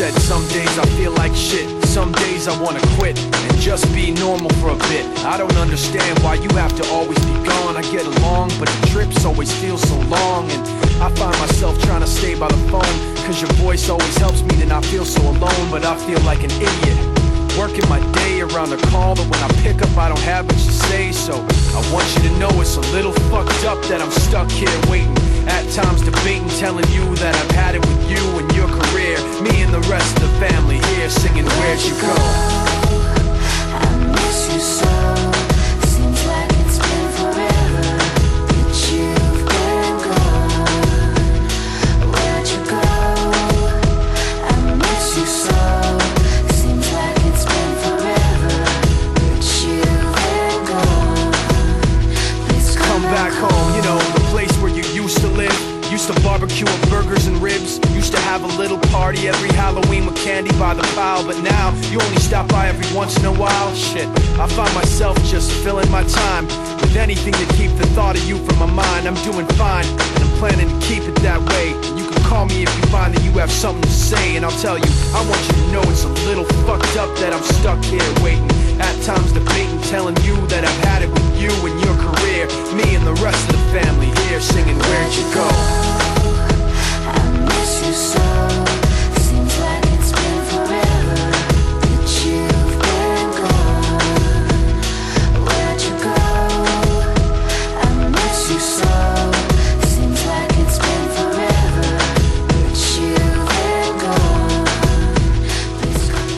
said some days I feel like shit, some days I wanna quit and just be normal for a bit. I don't understand why you have to always be gone. I get along, but the trips always feel so long. And I find myself trying to stay by the phone, cause your voice always helps me to not feel so alone. But I feel like an idiot, working my day around the call, but when I pick up I don't have much to say. So I want you to know it's a little fucked up that I'm stuck here waiting, at times debating, telling you that I've had it with you and your career. Me and the rest of the family here singing Where'd You Go? I miss you so. Seems like it's been forever that you've been gone. Where'd you go? I miss you so. Seems like it's been forever that you've been gone. Please Come back home, you know, the place where you used to live. Used to barbecue with burgers and ribs. Used to have a little party every Halloween with candy by the pile. But now, you only stop by every once in a while. Shit, I find myself just filling my time with anything to keep the thought of you from my mind. I'm doing fine, and I'm planning to keep it that way. You can call me if you find that you have something to say, and I'll tell you, I want you to know it's a little fucked up that I'm stuck here waiting, at times debating, telling you that I've had it with you and your career. Me and the rest of the family here singing Where'd You Go? I miss you so. Seems like it's been forever that you've been gone. Where'd you go? I miss you so. Seems like it's been forever that you've been gone. Please come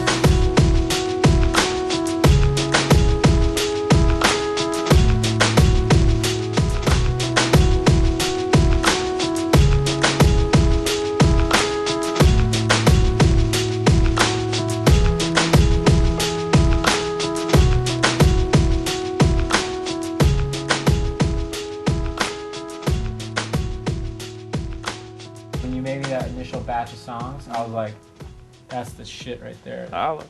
When you made me that initial batch of songs, I was like, that's the shit right there. Holla.